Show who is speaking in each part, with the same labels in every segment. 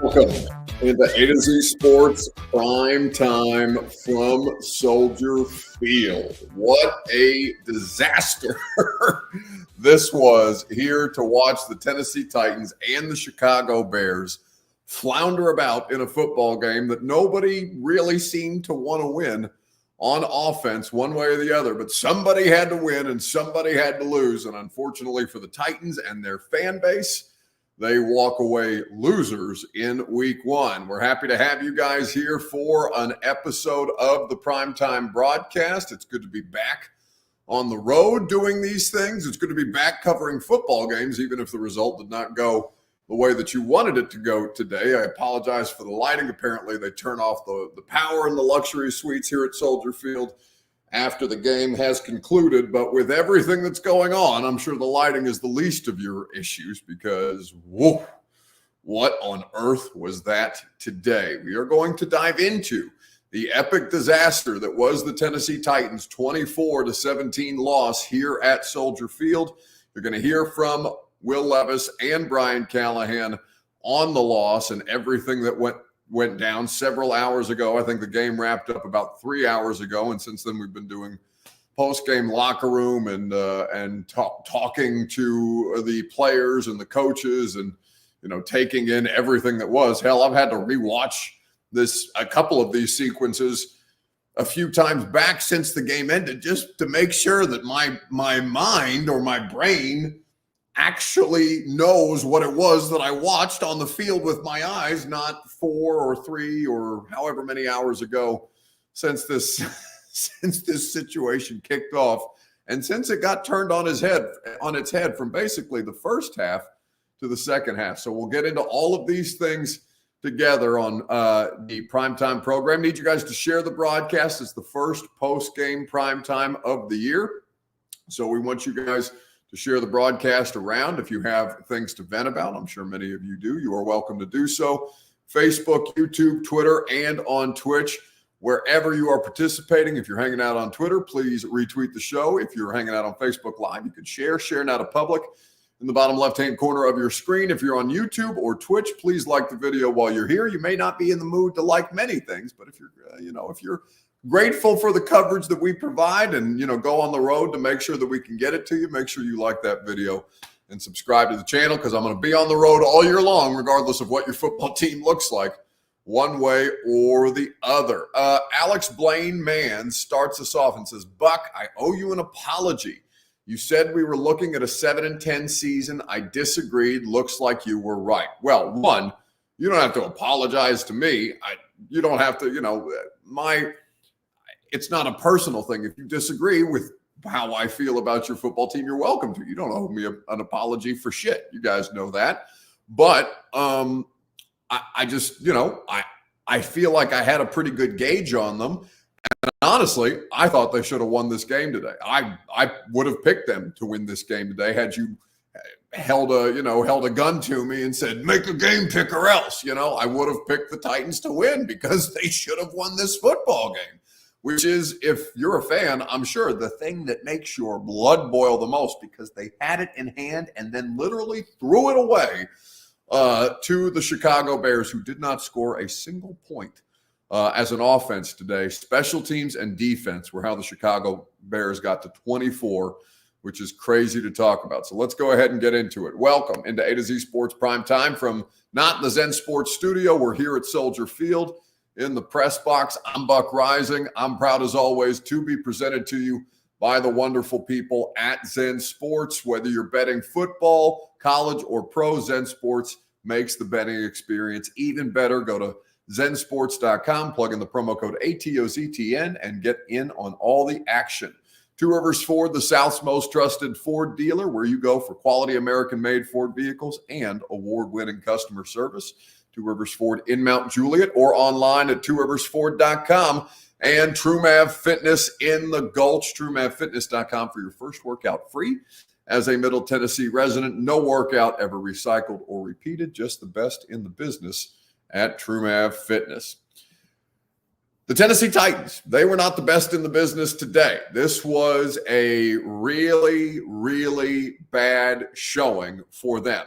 Speaker 1: Welcome into A to Z Sports Prime Time from Soldier Field. What a disaster this was here to watch the Tennessee Titans and the Chicago Bears flounder about in a football game that nobody really seemed to want to win on offense one way or the other. But somebody had to win and somebody had to lose. And unfortunately for the Titans and their fan base, they walk away losers in week one. We're happy to have you guys here for an episode of the Primetime broadcast. It's good to be back on the road doing these things. It's good to be back covering football games, even if the result did not go the way that you wanted it to go today. I apologize for the lighting. Apparently, they turn off the power in the luxury suites here at Soldier Field after the game has concluded. But with everything that's going on, I'm sure the lighting is the least of your issues because, whoa, what on earth was that today? We are going to dive into the epic disaster that was the Tennessee Titans' 24-17 loss here at Soldier Field. You're going to hear from Will Levis and Brian Callahan on the loss and everything that went down several hours ago. I think the game wrapped up about 3 hours ago, and since then we've been doing post-game locker room and talking to the players and the coaches and taking in everything that was. Hell, I've had to rewatch a couple of these sequences a few times back since the game ended just to make sure that my mind or my brain actually knows what it was that I watched on the field with my eyes, not 4 or 3 or however many hours ago since this situation kicked off, and since it got turned on its head from basically the first half to the second half. So we'll get into all of these things together on the Primetime program. Need you guys to share the broadcast. It's the first post-game Primetime of the year, so we want you guys to share the broadcast around. If you have things to vent about, I'm sure many of you do, you are welcome to do so. Facebook, YouTube, Twitter, and on Twitch, wherever you are participating. If you're hanging out on Twitter, please retweet the show. If you're hanging out on Facebook Live, you can share now to public in the bottom left-hand corner of your screen. If you're on YouTube or Twitch, please like the video while you're here. You may not be in the mood to like many things, but if you're, if you're grateful for the coverage that we provide and, go on the road to make sure that we can get it to you, make sure you like that video and subscribe to the channel, because I'm going to be on the road all year long, regardless of what your football team looks like, one way or the other. Alex Blaine Mann starts us off and says, Buck, I owe you an apology. You said we were looking at a 7-10 season. I disagreed. Looks like you were right. Well, one, you don't have to apologize to me. You don't have to, it's not a personal thing. If you disagree with how I feel about your football team, you're welcome to. You don't owe me an apology for shit. You guys know that. But I just, I feel like I had a pretty good gauge on them. And honestly, I thought they should have won this game today. I would have picked them to win this game today had you held a gun to me and said, make a game pick or else. I would have picked the Titans to win because they should have won this football game. Which is, if you're a fan, I'm sure the thing that makes your blood boil the most, because they had it in hand and then literally threw it away to the Chicago Bears, who did not score a single point as an offense today. Special teams and defense were how the Chicago Bears got to 24, which is crazy to talk about. So let's go ahead and get into it. Welcome into A to Z Sports Prime Time from not the Zen Sports Studio. We're here at Soldier Field in the press box. I'm Buck Rising. I'm proud, as always, to be presented to you by the wonderful people at Zen Sports. Whether you're betting football, college, or pro, Zen Sports makes the betting experience even better. Go to zensports.com, plug in the promo code ATOZTN, and get in on all the action. Two Rivers Ford, the South's most trusted Ford dealer, where you go for quality American-made Ford vehicles and award-winning customer service. Two Rivers Ford in Mount Juliet, or online at tworiversford.com. And TrueMav Fitness in the Gulch, TrueMavFitness.com for your first workout free. As a Middle Tennessee resident, no workout ever recycled or repeated, just the best in the business at TrueMav Fitness. The Tennessee Titans, they were not the best in the business today. This was a really, really bad showing for them.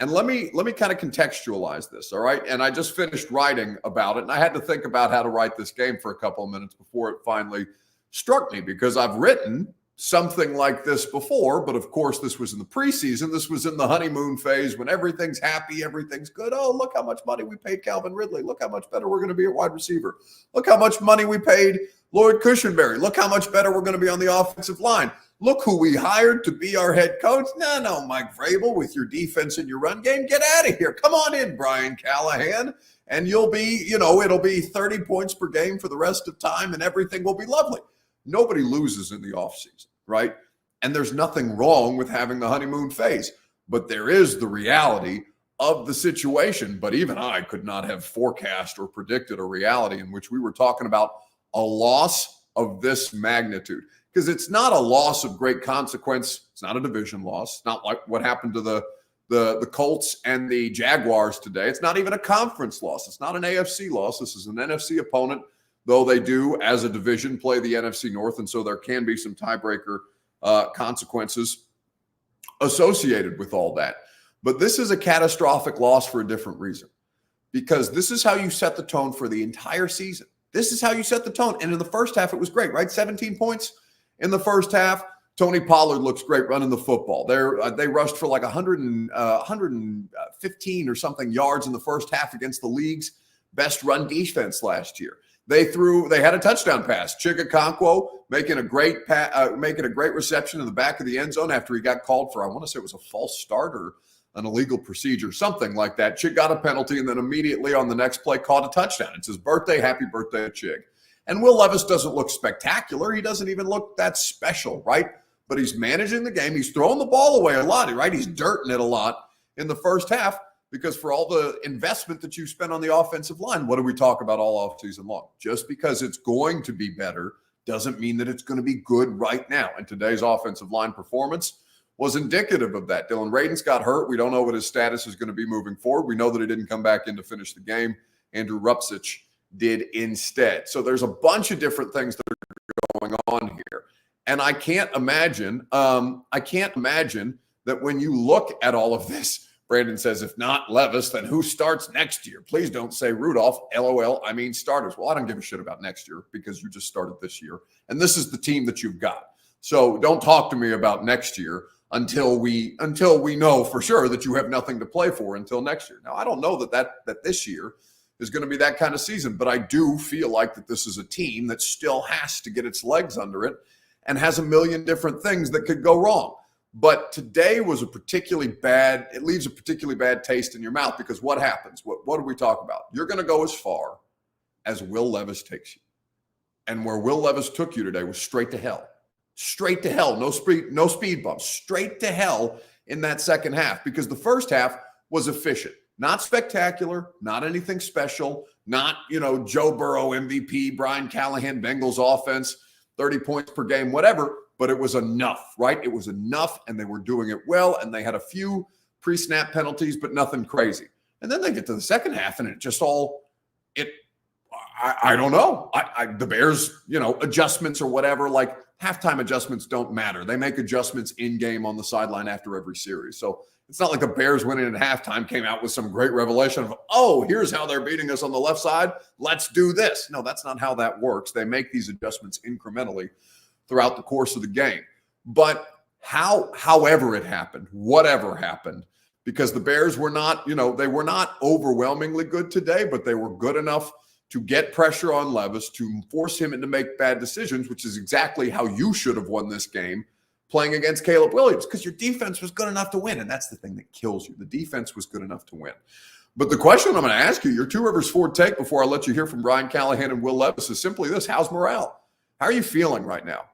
Speaker 1: And let me kind of contextualize this, all right? And I just finished writing about it, and I had to think about how to write this game for a couple of minutes before it finally struck me, because I've written something like this before, but of course this was in the preseason. This was in the honeymoon phase when everything's happy, everything's good. Oh, look how much money we paid Calvin Ridley. Look how much better we're going to be at wide receiver. Look how much money we paid Lloyd Cushenberry. Look how much better we're going to be on the offensive line. Look who we hired to be our head coach. No, Mike Vrabel, with your defense and your run game, get out of here. Come on in, Brian Callahan, and you'll be, it'll be 30 points per game for the rest of time, and everything will be lovely. Nobody loses in the offseason, right? And there's nothing wrong with having the honeymoon phase, but there is the reality of the situation. But even I could not have forecast or predicted a reality in which we were talking about a loss of this magnitude. Because it's not a loss of great consequence. It's not a division loss. It's not like what happened to the Colts and the Jaguars today. It's not even a conference loss. It's not an AFC loss. This is an NFC opponent, though they do, as a division, play the NFC North, and so there can be some tiebreaker consequences associated with all that. But this is a catastrophic loss for a different reason, because this is how you set the tone for the entire season. This is how you set the tone. And in the first half, it was great, right? 17 points. In the first half, Tony Pollard looks great running the football. They rushed for like 115 or something yards in the first half against the league's best run defense last year. They had a touchdown pass. Chigakonkwo making a great reception in the back of the end zone after he got called for, I want to say it was a false start or an illegal procedure, something like that. Chig got a penalty, and then immediately on the next play caught a touchdown. It's his birthday. Happy birthday, Chig. And Will Levis doesn't look spectacular. He doesn't even look that special, right? But he's managing the game. He's throwing the ball away a lot, right? He's dirting it a lot in the first half, because for all the investment that you spent on the offensive line, what do we talk about all offseason long? Just because it's going to be better doesn't mean that it's going to be good right now. And today's offensive line performance was indicative of that. Dylan Radins got hurt. We don't know what his status is going to be moving forward. We know that he didn't come back in to finish the game. Andrew Rupcich did instead. So there's a bunch of different things that are going on here. And I can't imagine that when you look at all of this, Brandon says, if not Levis, then who starts next year? Please don't say Rudolph. LOL. I mean starters. Well, I don't give a shit about next year, because you just started this year. And this is the team that you've got. So don't talk to me about next year until we know for sure that you have nothing to play for until next year. Now, I don't know that this year is going to be that kind of season, but I do feel like that this is a team that still has to get its legs under it and has a million different things that could go wrong. But today was it leaves a particularly bad taste in your mouth, because what happens? What do we talk about? You're going to go as far as Will Levis takes you. And where Will Levis took you today was straight to hell. Straight to hell. No speed bumps. Straight to hell in that second half, because the first half was efficient. Not spectacular, not anything special, not, Joe Burrow MVP, Brian Callahan, Bengals offense, 30 points per game, whatever, but it was enough, right? It was enough, and they were doing it well, and they had a few pre-snap penalties, but nothing crazy. And then they get to the second half, and it just I don't know. The Bears, adjustments or whatever, like halftime adjustments don't matter. They make adjustments in-game on the sideline after every series. So it's not like the Bears winning at halftime came out with some great revelation of, oh, here's how they're beating us on the left side. Let's do this. No, that's not how that works. They make these adjustments incrementally throughout the course of the game. But however it happened, whatever happened, because the Bears were not, they were not overwhelmingly good today, but they were good enough to get pressure on Levis, to force him to make bad decisions, which is exactly how you should have won this game playing against Caleb Williams, because your defense was good enough to win. And that's the thing that kills you. The defense was good enough to win. But the question I'm going to ask you, your Two Rivers Ford take before I let you hear from Brian Callahan and Will Levis, is simply this: how's morale? How are you feeling right now?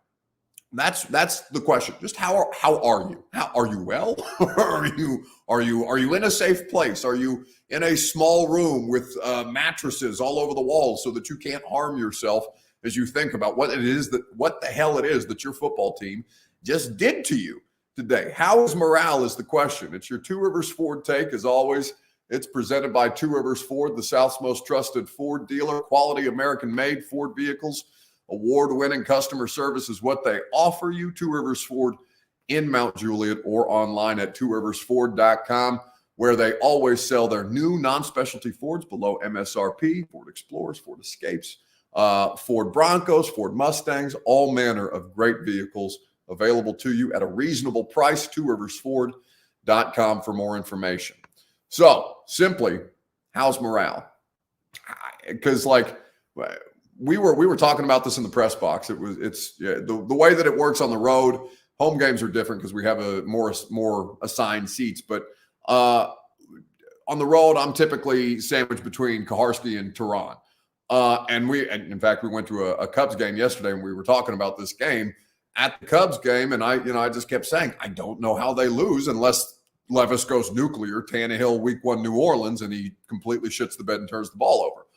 Speaker 1: That's the question. Just how are you? How are you well? are you in a safe place? Are you in a small room with mattresses all over the walls so that you can't harm yourself as you think about what the hell it is that your football team just did to you today? How is morale is the question. It's your Two Rivers Ford take. As always, it's presented by Two Rivers Ford, the South's most trusted Ford dealer. Quality American-made Ford vehicles. Award-winning customer service is what they offer you. Two Rivers Ford in Mount Juliet, or online at tworiversford.com. where they always sell their new non-specialty Fords below MSRP, Ford Explorers, Ford Escapes, Ford Broncos, Ford Mustangs, all manner of great vehicles available to you at a reasonable price. TwoRiversFord.com for more information. So simply, how's morale? Because we were talking about this in the press box. The way that it works on the road. Home games are different because we have a more assigned seats, but on the road, I'm typically sandwiched between Kaharski and Tehran. And in fact, we went to a Cubs game yesterday, and we were talking about this game at the Cubs game, and I just kept saying, I don't know how they lose unless Levis goes nuclear, Tannehill week 1 New Orleans, and he completely shits the bed and turns the ball over.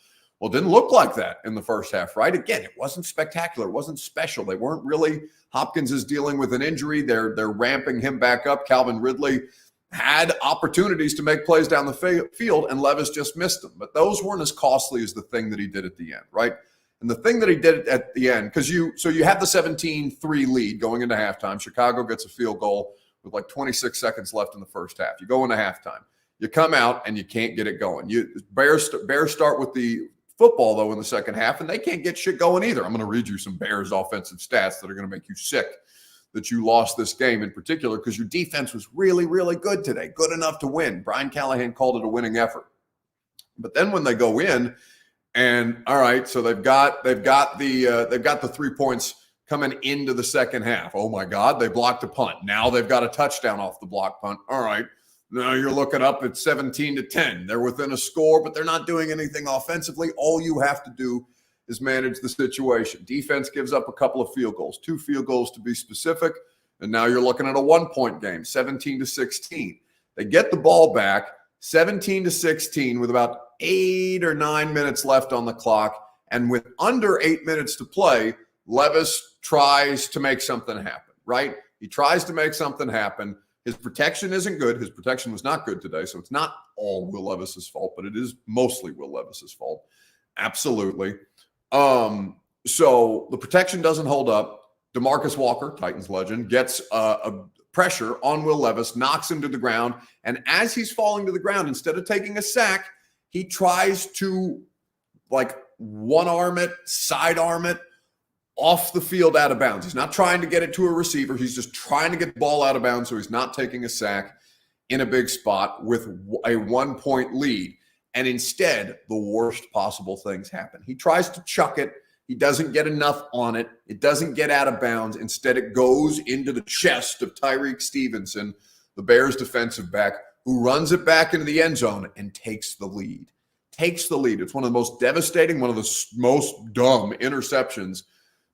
Speaker 1: Well, it didn't look like that in the first half, right? Again, it wasn't spectacular. It wasn't special. They weren't really. Hopkins is dealing with an injury. They're ramping him back up. Calvin Ridley had opportunities to make plays down the field, and Levis just missed them. But those weren't as costly as the thing that he did at the end, right? And the thing that he did at the end, because you have the 17-3 lead going into halftime. Chicago gets a field goal with like 26 seconds left in the first half. You go into halftime. You come out, and you can't get it going. Bears start with the football, though, in the second half, and they can't get shit going either. I'm going to read you some Bears offensive stats that are going to make you sick that you lost this game in particular because your defense was really, really good today, good enough to win. Brian Callahan called it a winning effort. But then when they go in, and all right, so they've got the 3 points coming into the second half. Oh my God, they blocked a punt. Now they've got a touchdown off the block punt. All right. Now you're looking up at 17-10. They're within a score, but they're not doing anything offensively. All you have to do is manage the situation. Defense gives up a couple of field goals, 2 field goals to be specific, and now you're looking at a 1-point game, 17-16. They get the ball back, 17-16, with about 8 or 9 minutes left on the clock, and with under 8 minutes to play, Levis tries to make something happen, right? He tries to make something happen. His protection isn't good. His protection was not good today, so it's not all Will Levis's fault, but it is mostly Will Levis's fault. Absolutely. So the protection doesn't hold up. DeMarcus Walker, Titans legend, gets a pressure on Will Levis, knocks him to the ground, and as he's falling to the ground, instead of taking a sack, he tries to one-arm it, sidearm it, off the field out of bounds. He's not trying to get it to a receiver. He's just trying to get the ball out of bounds so he's not taking a sack in a big spot with a 1-point lead. And instead, the worst possible things happen. He tries to chuck it. He doesn't get enough on it. It doesn't get out of bounds. Instead, it goes into the chest of Tyreek Stevenson, the Bears defensive back, who runs it back into the end zone and takes the lead. It's one of the most devastating, one of the most dumb interceptions,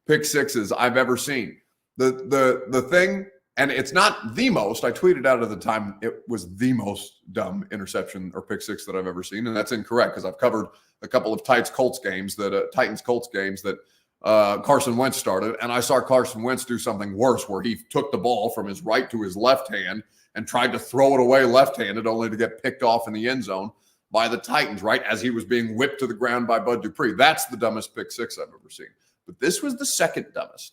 Speaker 1: pick sixes I've ever seen. The thing, and it's not the most, I tweeted out at the time, it was the most dumb interception or pick six that I've ever seen. And that's incorrect because I've covered a couple of Titans Colts games that Carson Wentz started. And I saw Carson Wentz do something worse where he took the ball from his right to his left hand and tried to throw it away left-handed only to get picked off in the end zone by the Titans, right as he was being whipped to the ground by Bud Dupree. That's the dumbest pick six I've ever seen. But this was the second dumbest.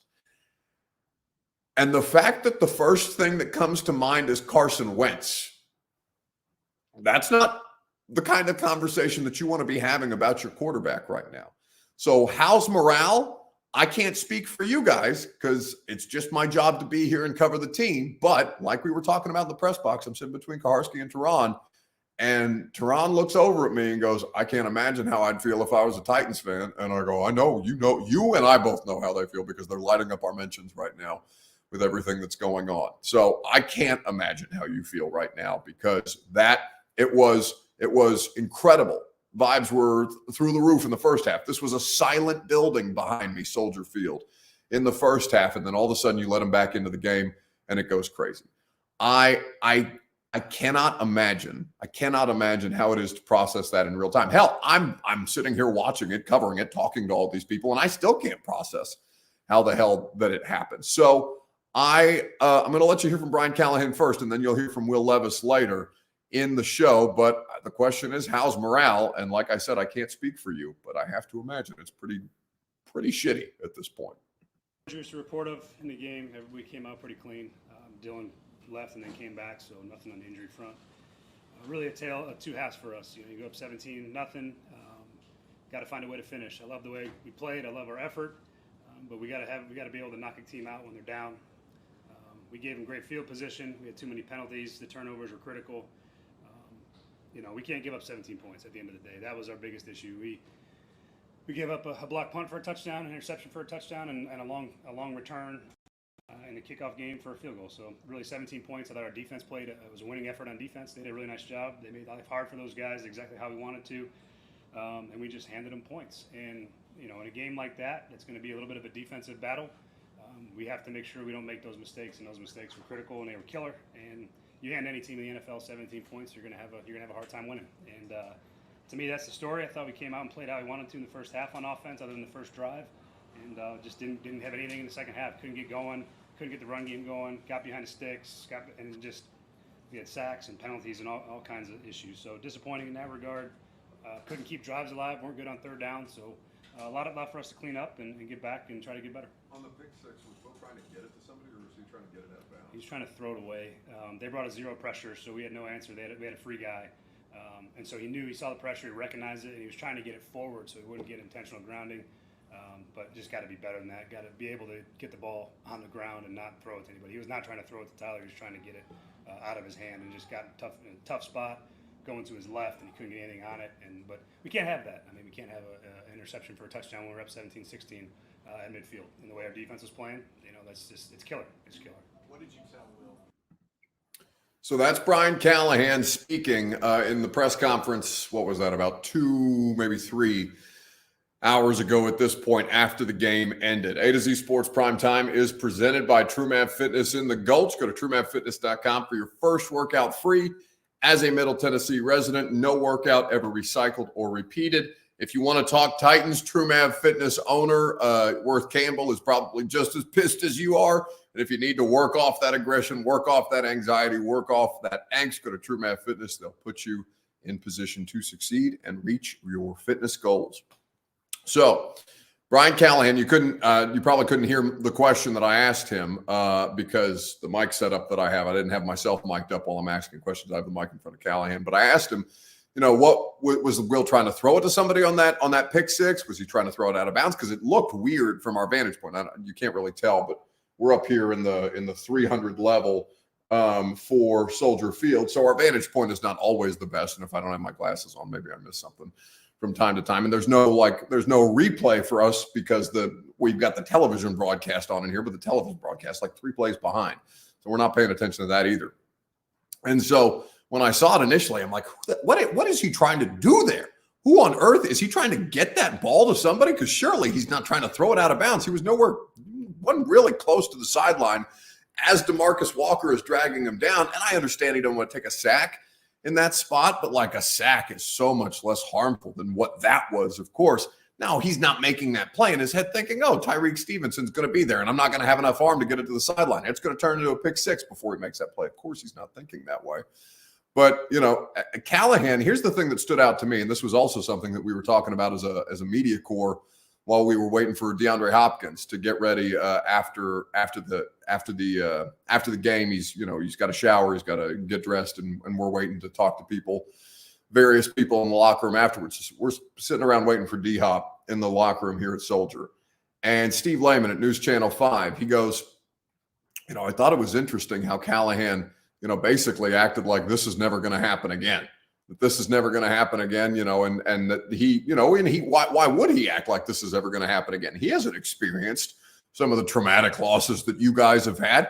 Speaker 1: And the fact that the first thing that comes to mind is Carson Wentz, that's not the kind of conversation that you want to be having about your quarterback right now. So how's morale? I can't speak for you guys because it's just my job to be here and cover the team. But like we were talking about in the press box, I'm sitting between Kaharski and Tehran. And Tehran looks over at me and goes, I can't imagine how I'd feel if I was a Titans fan. And I go, I know, you and I both know how they feel because they're lighting up our mentions right now with everything that's going on. So I can't imagine how you feel right now because it was incredible. Vibes were through the roof in the first half. This was a silent building behind me, Soldier Field, in the first half. And then all of a sudden you let them back into the game and it goes crazy. I cannot imagine how it is to process that in real time. Hell, I'm sitting here watching it, covering it, talking to all these people, and I still can't process how the hell that it happened. So I'm going to let you hear from Brian Callahan first, and then you'll hear from Will Levis later in the show. But the question is, how's morale? And like I said, I can't speak for you, but I have to imagine it's pretty shitty at this point.
Speaker 2: Just a report of in the game, we came out pretty clean. Dylan left and then came back, so nothing on the injury front. really a tale of two halves for us. You go up 17-0. Got to find a way to finish. I love the way we played. I love our effort, but we got to be able to knock a team out when they're down. We gave them great field position. We had too many penalties. The turnovers were critical. We can't give up 17 points at the end of the day. That was our biggest issue. We gave up a block punt for a touchdown, an interception for a touchdown, and a long return in the kickoff game for a field goal. So really 17 points. I thought our defense played. It was a winning effort on defense. They did a really nice job. They made life hard for those guys exactly how we wanted to, and we just handed them points. And in a game like that, it's going to be a little bit of a defensive battle. We have to make sure we don't make those mistakes, and those mistakes were critical and they were killer. And you hand any team in the NFL 17 points, you're gonna have a hard time winning. And to me, that's the story. I thought we came out and played how we wanted to in the first half on offense, other than the first drive, and just didn't have anything in the second half. Couldn't get going, couldn't get the run game going. Got behind the sticks, we had sacks and penalties and all kinds of issues. So disappointing in that regard. Couldn't keep drives alive. Weren't good on third down. So a lot for us to clean up and get back and try to get better.
Speaker 1: On the pick six, was Will trying to get it to somebody, or was he trying to get it out of bounds?
Speaker 2: He was trying to throw it away. They brought a zero pressure, so we had no answer. We had a free guy. And so he saw the pressure, he recognized it, and he was trying to get it forward so he wouldn't get intentional grounding. But just got to be better than that. Got to be able to get the ball on the ground and not throw it to anybody. He was not trying to throw it to Tyler. He was trying to get it out of his hand, and just got in a tough spot going to his left, and he couldn't get anything on it. But we can't have that. I mean, we can't have an interception for a touchdown when we're up 17-16 at midfield. And the way our defense was playing, that's just, it's killer. It's killer.
Speaker 3: What did you tell Will?
Speaker 1: So that's Brian Callahan speaking in the press conference. What was that, about 2, maybe 3 hours ago at this point after the game ended. A to Z Sports Primetime is presented by TrueMap Fitness in the Gulch. Go to TrueMapFitness.com for your first workout free. As a Middle Tennessee resident, no workout ever recycled or repeated. If you want to talk Titans, TrueMap Fitness owner Worth Campbell is probably just as pissed as you are. And if you need to work off that aggression, work off that anxiety, work off that angst, go to TrueMap Fitness. They'll put you in position to succeed and reach your fitness goals. So, Brian Callahan, you probably couldn't hear the question that I asked him because the mic setup that I have, I didn't have myself mic'd up while I'm asking questions. I have the mic in front of Callahan, but I asked him, what was Will trying to throw it to somebody on that pick six? Was he trying to throw it out of bounds? Because it looked weird from our vantage point. You can't really tell, but we're up here in the 300 level for Soldier Field, so our vantage point is not always the best. And if I don't have my glasses on, maybe I missed something from time to time. And there's no replay for us because we've got the television broadcast on in here, but the television broadcast like 3 plays behind, so we're not paying attention to that either. And so when I saw it initially, I'm like, what is he trying to do there? Who on earth is he trying to get that ball to somebody? Because surely he's not trying to throw it out of bounds. He wasn't really close to the sideline as DeMarcus Walker is dragging him down. And I understand he don't want to take a sack in that spot, but like a sack is so much less harmful than what that was, of course. Now he's not making that play in his head thinking, oh, Tyreek Stevenson's going to be there and I'm not going to have enough arm to get it to the sideline. It's going to turn into a pick six before he makes that play. Of course, he's not thinking that way. But, Callahan, here's the thing that stood out to me, and this was also something that we were talking about as a media corps while we were waiting for DeAndre Hopkins to get ready after the game. He's got to shower, he's got to get dressed, and we're waiting to talk to various people in the locker room afterwards. We're sitting around waiting for D-Hop in the locker room here at Soldier. And Steve Lehman at News Channel 5, he goes, I thought it was interesting how Callahan basically acted like this is never going to happen again. That this is never going to happen again, and that why would he act like this is ever going to happen again? He hasn't experienced some of the traumatic losses that you guys have had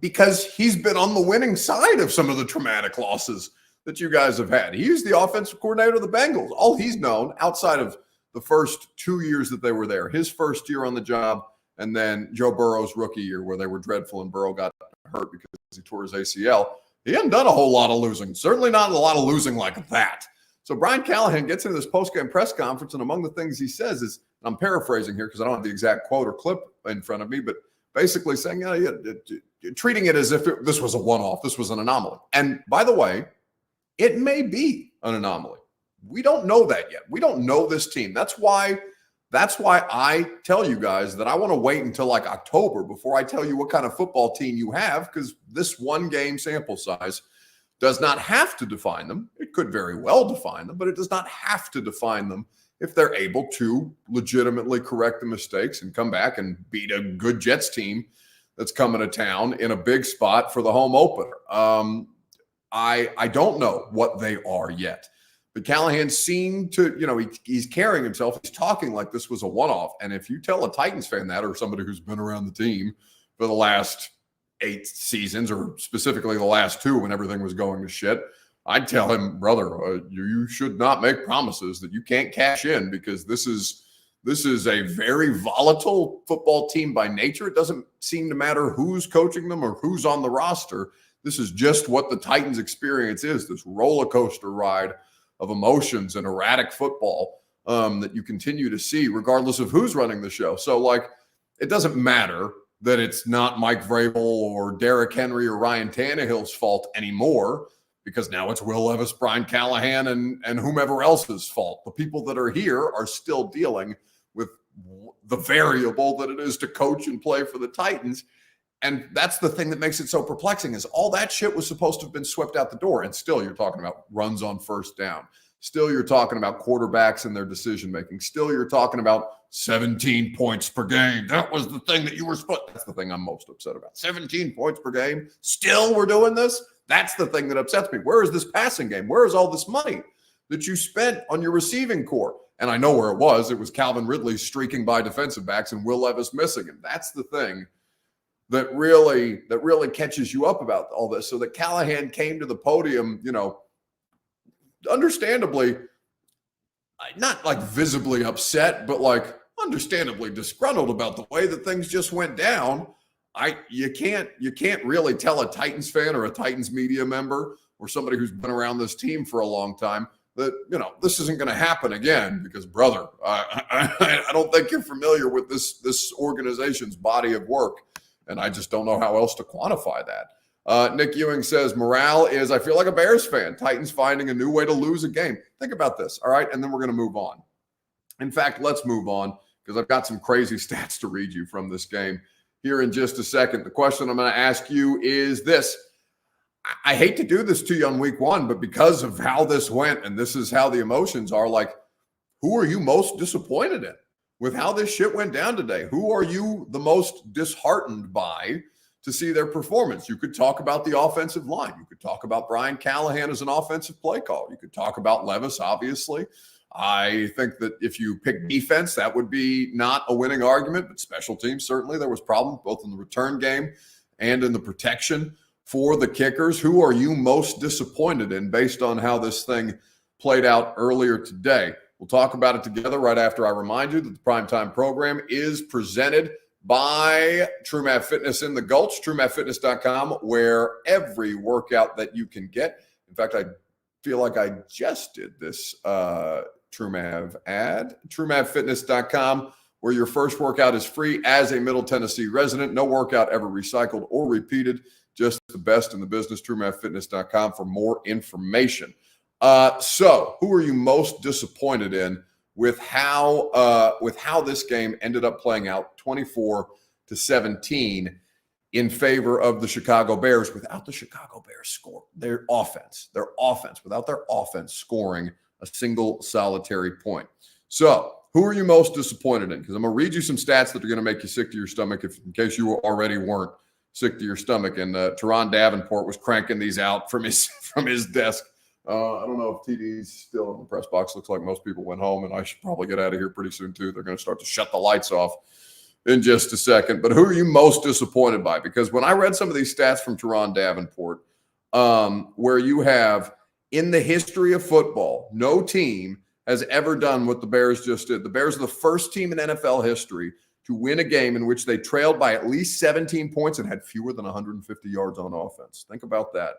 Speaker 1: because he's been on the winning side of some of the traumatic losses that you guys have had. He was the offensive coordinator of the Bengals. All he's known outside of the first 2 years that they were there, his first year on the job, and then Joe Burrow's rookie year where they were dreadful and Burrow got hurt because he tore his ACL. He hadn't done a whole lot of losing, certainly not a lot of losing like that. So Brian Callahan gets into this postgame press conference, and among the things he says is, and I'm paraphrasing here because I don't have the exact quote or clip in front of me, but basically saying, treating it as if this was a one-off, this was an anomaly. And by the way, it may be an anomaly. We don't know that yet. We don't know this team. That's why I tell you guys that I want to wait until like October before I tell you what kind of football team you have, because this one game sample size does not have to define them. It could very well define them, but it does not have to define them if they're able to legitimately correct the mistakes and come back and beat a good Jets team that's coming to town in a big spot for the home opener. I don't know what they are yet, but Callahan seemed to, he's carrying himself. He's talking like this was a one-off. And if you tell a Titans fan that, or somebody who's been around the team for the last 8 seasons, or specifically the last 2 when everything was going to shit, I'd tell him, brother, you should not make promises that you can't cash in, because this is a very volatile football team by nature. It doesn't seem to matter who's coaching them or who's on the roster. This is just what the Titans experience is, this roller coaster ride of emotions and erratic football that you continue to see regardless of who's running the show. So, it doesn't matter that it's not Mike Vrabel or Derrick Henry or Ryan Tannehill's fault anymore, because now it's Will Levis, Brian Callahan, and whomever else's fault. The people that are here are still dealing with the variable that it is to coach and play for the Titans. And that's the thing that makes it so perplexing, is all that shit was supposed to have been swept out the door. And still you're talking about runs on first down. Still you're talking about quarterbacks and their decision-making. Still you're talking about 17 points per game. That was the thing that you were supposed. That's the thing I'm most upset about. 17 points per game. Still we're doing this. That's the thing that upsets me. Where is this passing game? Where is all this money that you spent on your receiving core? And I know where it was. It was Calvin Ridley streaking by defensive backs and Will Levis missing him. That's the thing that really catches you up about all this. So that Callahan came to the podium, understandably, not visibly upset, but understandably disgruntled about the way that things just went down. You can't really tell a Titans fan or a Titans media member or somebody who's been around this team for a long time that, this isn't going to happen again, because, brother, I don't think you're familiar with this organization's body of work, and I just don't know how else to quantify that. Nick Ewing says, morale is, I feel like a Bears fan. Titans finding a new way to lose a game. Think about this, all right? And then we're going to move on. In fact, let's move on, because I've got some crazy stats to read you from this game here in just a second. The question I'm going to ask you is this. I hate to do this to you on week 1, but because of how this went, and this is how the emotions are, who are you most disappointed in with how this shit went down today? Who are you the most disheartened by to see their performance? You could talk about the offensive line. You could talk about Brian Callahan as an offensive play call. You could talk about Levis, obviously. I think that if you pick defense, that would be not a winning argument, but special teams, certainly there was problems both in the return game and in the protection for the kickers. Who are you most disappointed in based on how this thing played out earlier today? We'll talk about it together right after I remind you that the Primetime program is presented by TrueMath Fitness in the Gulch, TrueMathFitness.com, where every workout that you can get. In fact, I feel like I just did this TrueMath ad, TrueMathFitness.com, where your first workout is free as a Middle Tennessee resident. No workout ever recycled or repeated. Just the best in the business, TrueMathFitness.com for more information. So who are you most disappointed in with how this game ended up playing out 24-17 in favor of the Chicago Bears without the Chicago Bears score? Their offense, without their offense scoring a single solitary point. So who are you most disappointed in? Because I'm going to read you some stats that are going to make you sick to your stomach in case you already weren't sick to your stomach. And Teron Davenport was cranking these out from his desk. I don't know if TD's still in the press box. Looks like most people went home, and I should probably get out of here pretty soon too. They're going to start to shut the lights off in just a second. But who are you most disappointed by? Because when I read some of these stats from Teron Davenport, where you have in the history of football, no team has ever done what the Bears just did. The Bears are the first team in NFL history to win a game in which they trailed by at least 17 points and had fewer than 150 yards on offense. Think about that.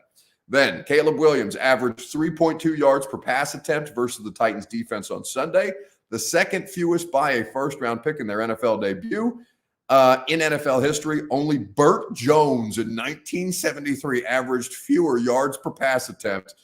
Speaker 1: Then Caleb Williams averaged 3.2 yards per pass attempt versus the Titans defense on Sunday, the second fewest by a first-round pick in their NFL debut. In NFL history, only Burt Jones in 1973 averaged fewer yards per pass attempt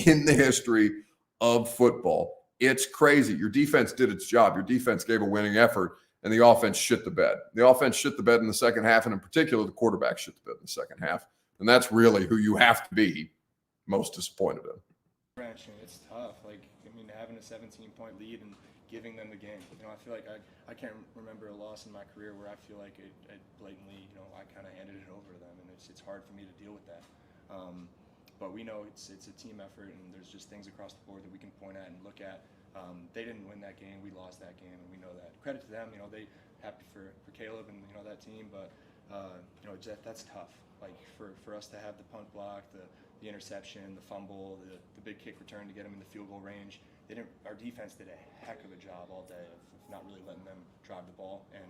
Speaker 1: in the history of football. It's crazy. Your defense did its job. Your defense gave a winning effort, and the offense shit the bed. The offense shit the bed in the second half, and in particular, the quarterback shit the bed in the second half. And that's really who you have to be most disappointed in.
Speaker 3: It's tough. Like, I mean, having a 17-point lead and giving them the game. You know, I feel like I can't remember a loss in my career where I feel like it blatantly, you know, I kind of handed it over to them, and it's hard for me to deal with that. But we know it's a team effort, and there's just things across the board that we can point at and look at. They didn't win that game. We lost that game, and we know that. Credit to them. You know, they happy for Caleb and, you know, that team, but you know, that's tough. Like, for us to have the punt block, the interception, the fumble, the big kick return to get them in the field goal range. Our defense did a heck of a job all day of not really letting them drive the ball, and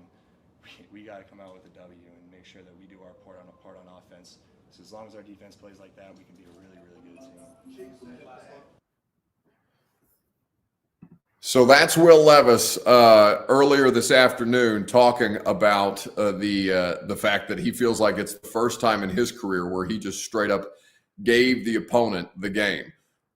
Speaker 3: we got to come out with a W and make sure that we do our part on offense. So as long as our defense plays like that, we can be a really, really good team.
Speaker 1: So that's Will Levis earlier this afternoon talking about the fact that he feels like it's the first time in his career where he just straight up gave the opponent the game.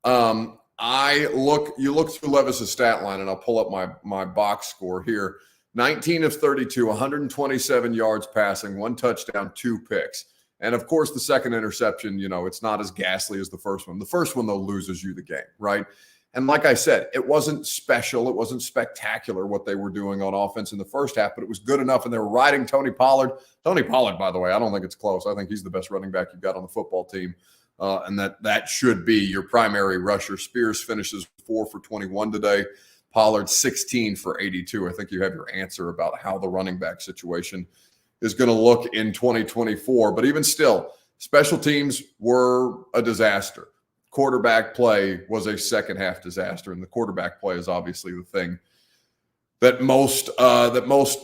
Speaker 1: You look through Levis's stat line, and I'll pull up my box score here. 19 of 32, 127 yards passing, 1 touchdown, 2 picks. And of course, the second interception, you know, it's not as ghastly as the first one. The first one, though, loses you the game, right? And like I said, it wasn't special. It wasn't spectacular what they were doing on offense in the first half, but it was good enough. And they were riding Tony Pollard. Tony Pollard, by the way, I don't think it's close. I think he's the best running back you've got on the football team. And that should be your primary rusher. Spears finishes 4 for 21 today. Pollard 16 for 82. I think you have your answer about how the running back situation is going to look in 2024. But even still, special teams were a disaster. Quarterback play was a second half disaster, and the quarterback play is obviously the thing that most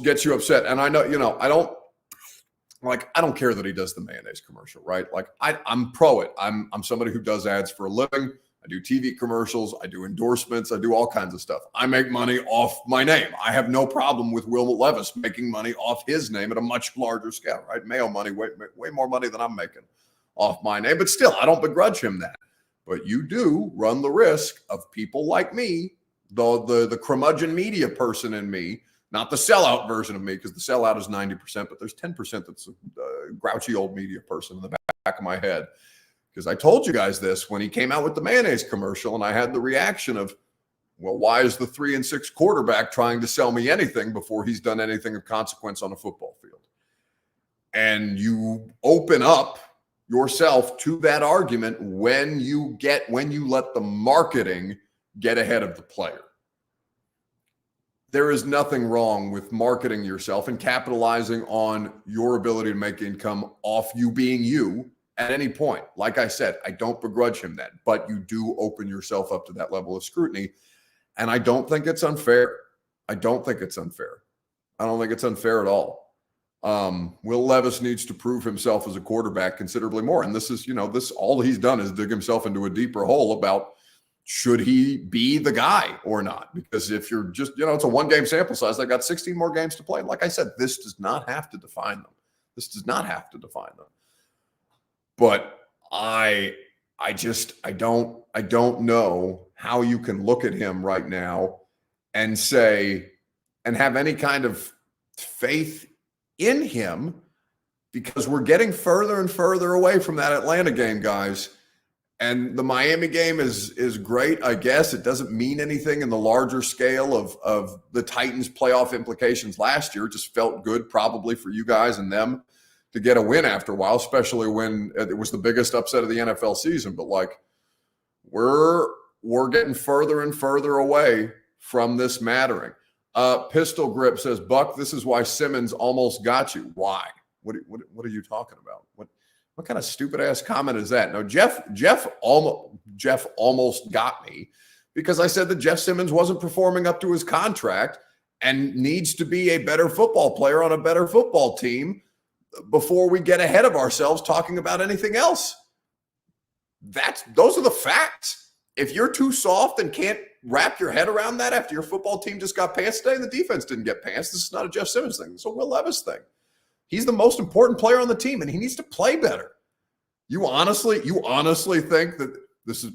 Speaker 1: gets you upset. And I know, you know, I don't care that he does the mayonnaise commercial, right? Like, I'm pro it. I'm somebody who does ads for a living. I do TV commercials. I do endorsements. I do all kinds of stuff. I make money off my name. I have no problem with Will Levis making money off his name at a much larger scale, right? Mayo money, way more money than I'm making off my name. But still, I don't begrudge him that. But you do run the risk of people like me, the curmudgeon media person in me, not the sellout version of me, because the sellout is 90%, but there's 10% that's a grouchy old media person in the back of my head. Because I told you guys this when he came out with the mayonnaise commercial, and I had the reaction of, well, why is the 3-6 quarterback trying to sell me anything before he's done anything of consequence on a football field? And you open up yourself to that argument when you let the marketing get ahead of the player. There is nothing wrong with marketing yourself and capitalizing on your ability to make income off you being you at any point. Like I said, I don't begrudge him that, but you do open yourself up to that level of scrutiny. And I don't think it's unfair. I don't think it's unfair at all. Will Levis needs to prove himself as a quarterback considerably more. And this is, you know, all he's done is dig himself into a deeper hole about should he be the guy or not? Because if you're just, you know, it's a 1-game sample size. They got 16 more games to play. Like I said, this does not have to define them. But I don't know how you can look at him right now and say, and have any kind of faith in him, because we're getting further and further away from that Atlanta game, guys. And the Miami game is great, I guess. It doesn't mean anything in the larger scale of the Titans' playoff implications last year. It just felt good probably for you guys and them to get a win after a while, especially when it was the biggest upset of the NFL season. But like, we're getting further and further away from this mattering. Pistol Grip says, Buck, this is why Simmons almost got you. Why? What are you talking about? What kind of stupid ass comment is that? No, Jeff almost got me because I said that Jeff Simmons wasn't performing up to his contract and needs to be a better football player on a better football team before we get ahead of ourselves talking about anything else. Those are the facts. If you're too soft and can't wrap your head around that after your football team just got pants today and the defense didn't get pants, this is not a Jeff Simmons thing. It's a Will Levis thing. He's the most important player on the team, and he needs to play better. You honestly think that this is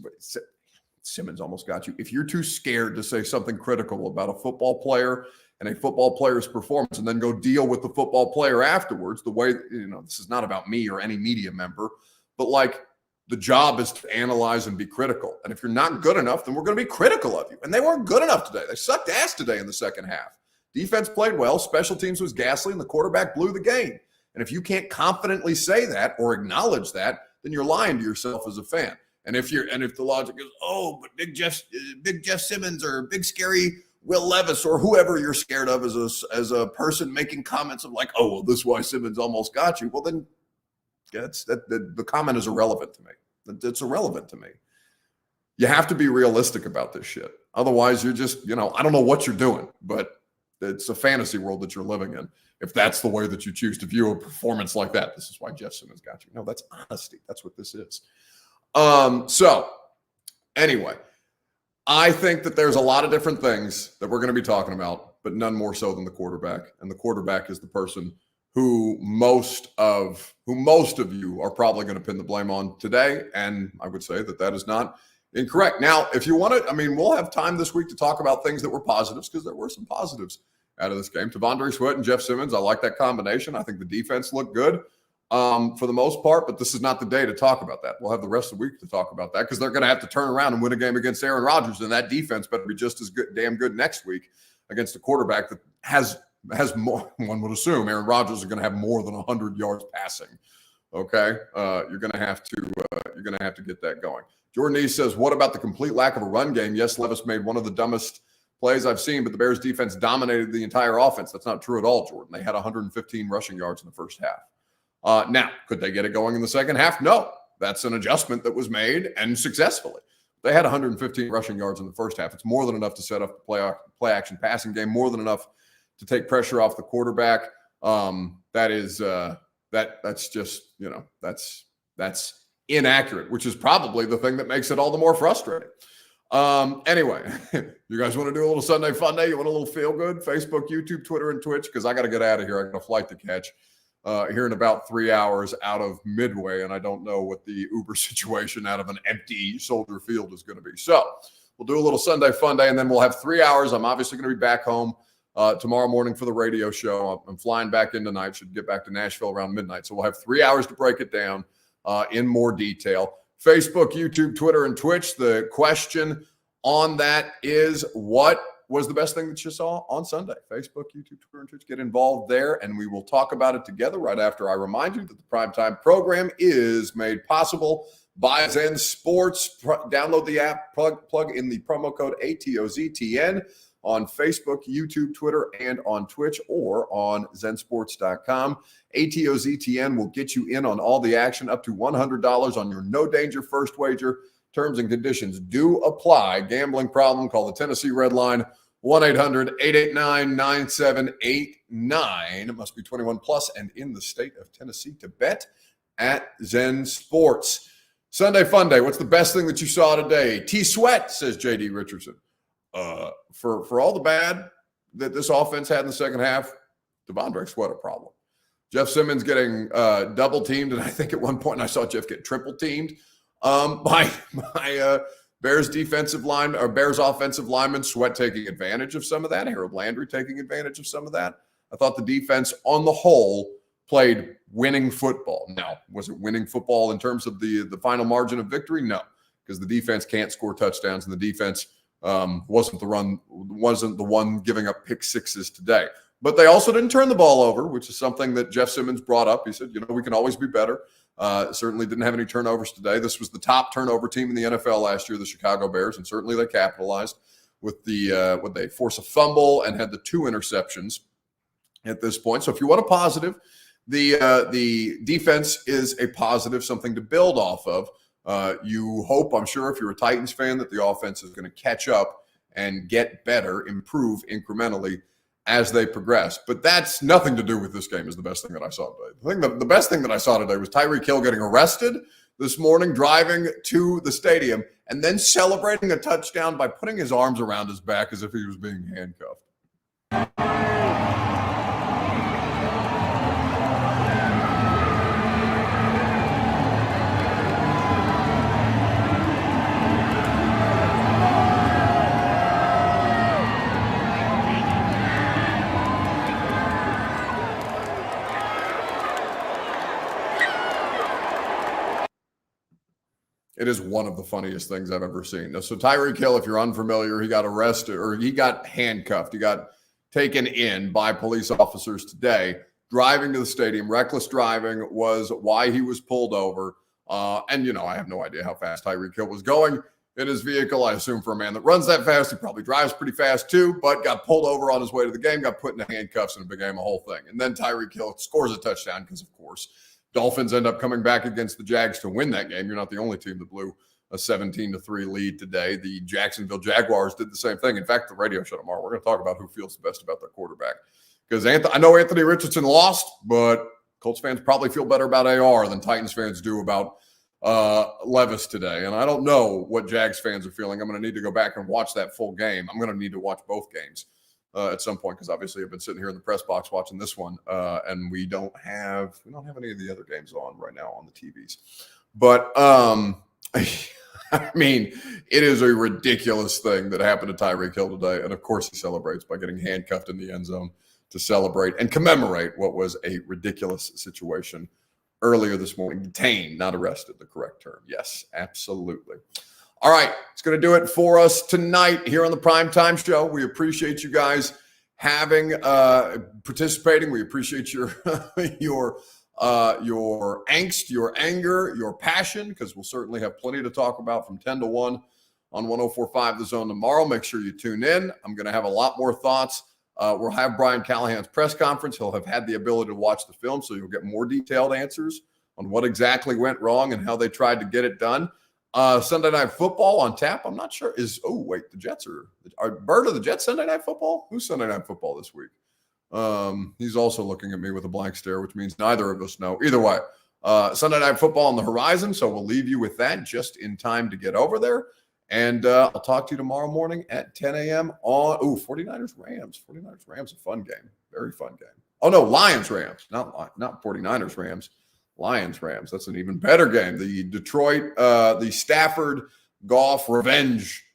Speaker 1: Simmons almost got you. If you're too scared to say something critical about a football player and a football player's performance and then go deal with the football player afterwards, the way, you know, this is not about me or any media member, but like the job is to analyze and be critical. And if you're not good enough, then we're going to be critical of you. And they weren't good enough today. They sucked ass today in the second half. Defense played well. Special teams was ghastly, and the quarterback blew the game. And if you can't confidently say that or acknowledge that, then you're lying to yourself as a fan. And if the logic is, oh, but Big Jeff Simmons or Big Scary Will Levis or whoever you're scared of as a person making comments of like, oh, well, this is why Simmons almost got you. Well, then the comment is irrelevant to me. It's irrelevant to me. You have to be realistic about this shit. Otherwise, you're just, I don't know what you're doing, but it's a fantasy world that you're living in. If that's the way that you choose to view a performance like that, this is why Jeff Simmons got you. No, that's honesty. That's what this is. So anyway, I think that there's a lot of different things that we're going to be talking about, but none more so than the quarterback. And the quarterback is the person who most of you are probably going to pin the blame on today. And I would say that is not incorrect. Now, if you want to, we'll have time this week to talk about things that were positives, because there were some positives out of this game. T'Vondre Sweat and Jeff Simmons, I like that combination. I think the defense looked good for the most part, but this is not the day to talk about that. We'll have the rest of the week to talk about that, because they're going to have to turn around and win a game against Aaron Rodgers, and that defense better be just as damn good next week against a quarterback that has more. One would assume Aaron Rodgers is going to have more than 100 yards passing. Okay, you're going to have to get that going. Jordan E says, "What about the complete lack of a run game? Yes, Levis made one of the dumbest plays I've seen, but the Bears defense dominated the entire offense." That's not true at all, Jordan. They had 115 rushing yards in the first half. Now, could they get it going in the second half? No. That's an adjustment that was made, and successfully. They had 115 rushing yards in the first half. It's more than enough to set up the play action passing game, more than enough to take pressure off the quarterback. That's just, that's inaccurate, which is probably the thing that makes it all the more frustrating. Anyway, you guys want to do a little Sunday fun day? You want a little feel good? Facebook, YouTube, Twitter, and Twitch, because I got to get out of here. I got a flight to catch here in about 3 hours out of Midway, and I don't know what the Uber situation out of an empty Soldier Field is going to be. So we'll do a little Sunday fun day, and then we'll have 3 hours. I'm obviously going to be back home tomorrow morning for the radio show. I'm flying back in tonight. Should get back to Nashville around midnight. So we'll have 3 hours to break it down in more detail. Facebook, YouTube, Twitter, and Twitch. The question on that is, what was the best thing that you saw on Sunday? Facebook, YouTube, Twitter, and Twitch. Get involved there, and we will talk about it together right after I remind you that the Primetime program is made possible by Zen Sports. Download the app, plug in the promo code ATOZTN on Facebook, YouTube, Twitter, and on Twitch, or on zensports.com. ATOZTN will get you in on all the action, up to $100 on your no-danger first wager. Terms and conditions do apply. Gambling problem? Call the Tennessee Red Line, 1-800-889-9789. It must be 21 plus and in the state of Tennessee to bet at Zen Sports. Sunday Fun Day. What's the best thing that you saw today? T-Sweat, says J.D. Richardson. For all the bad that this offense had in the second half, T'Vondre Sweat a problem. Jeff Simmons getting double teamed, and I think at one point I saw Jeff get triple teamed by Bears offensive lineman. Sweat taking advantage of some of that. Harold Landry taking advantage of some of that. I thought the defense on the whole played winning football. Now, was it winning football in terms of the final margin of victory? No, because the defense can't score touchdowns, and the defense wasn't the one giving up pick sixes today. But they also didn't turn the ball over, which is something that Jeff Simmons brought up. He said, we can always be better. Certainly didn't have any turnovers today. This was the top turnover team in the NFL last year, the Chicago Bears, and certainly they capitalized with they forced a fumble and had the 2 interceptions at this point. So if you want a positive, the defense is a positive, something to build off of. You hope, I'm sure, if you're a Titans fan, that the offense is going to catch up and get better, improve incrementally as they progress. But that's nothing to do with this game is the best thing that I saw today. The best thing that I saw today was Tyreek Hill getting arrested this morning, driving to the stadium, and then celebrating a touchdown by putting his arms around his back as if he was being handcuffed. It is one of the funniest things I've ever seen. So Tyreek Hill, if you're unfamiliar, he got arrested, or he got handcuffed. He got taken in by police officers today, driving to the stadium. Reckless driving was why he was pulled over. And I have no idea how fast Tyreek Hill was going in his vehicle. I assume for a man that runs that fast, he probably drives pretty fast too, but got pulled over on his way to the game, got put into handcuffs, and it became a whole thing. And then Tyreek Hill scores a touchdown because, of course, Dolphins end up coming back against the Jags to win that game. You're not the only team that blew a 17-3 lead today. The Jacksonville Jaguars did the same thing. In fact, the radio show tomorrow, we're going to talk about who feels the best about their quarterback. Because I know Anthony Richardson lost, but Colts fans probably feel better about AR than Titans fans do about Levis today. And I don't know what Jags fans are feeling. I'm going to need to go back and watch that full game. I'm going to need to watch both games at some point, because obviously I've been sitting here in the press box watching this one, and we don't have any of the other games on right now on the TVs. But I mean, it is a ridiculous thing that happened to Tyreek Hill today, and of course he celebrates by getting handcuffed in the end zone to celebrate and commemorate what was a ridiculous situation earlier this morning. Detained, not arrested, the correct term. Yes, absolutely. All right, it's going to do it for us tonight here on the Primetime Show. We appreciate you guys participating. We appreciate your angst, your anger, your passion, because we'll certainly have plenty to talk about from 10 to 1 on 104.5 The Zone tomorrow. Make sure you tune in. I'm going to have a lot more thoughts. We'll have Brian Callahan's press conference. He'll have had the ability to watch the film, so you'll get more detailed answers on what exactly went wrong and how they tried to get it done. Sunday Night Football on tap. I'm not sure. The Jets are Bird of the Jets Sunday Night Football? Who's Sunday Night Football this week? He's also looking at me with a blank stare, which means neither of us know. Either way, Sunday Night Football on the horizon, so we'll leave you with that just in time to get over there. And I'll talk to you tomorrow morning at 10 a.m. on 49ers-Rams. 49ers-Rams, a fun game. Very fun game. Oh, no, Lions-Rams. Not 49ers-Rams. Lions-Rams. That's an even better game. The Detroit, the Stafford-Goff revenge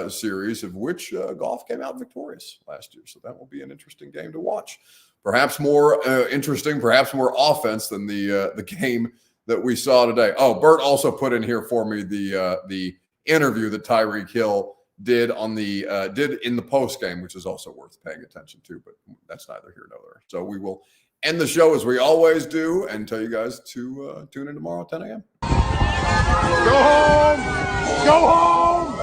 Speaker 1: series, of which Goff came out victorious last year. So that will be an interesting game to watch. Perhaps more interesting, perhaps more offense than the game that we saw today. Oh, Bert also put in here for me the interview that Tyreek Hill did in the post game, which is also worth paying attention to, but that's neither here nor there. So we will end the show as we always do and tell you guys to tune in tomorrow at 10 a.m.
Speaker 4: Go home! Go home!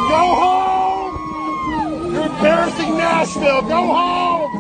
Speaker 4: Go home! You're embarrassing Nashville! Go home!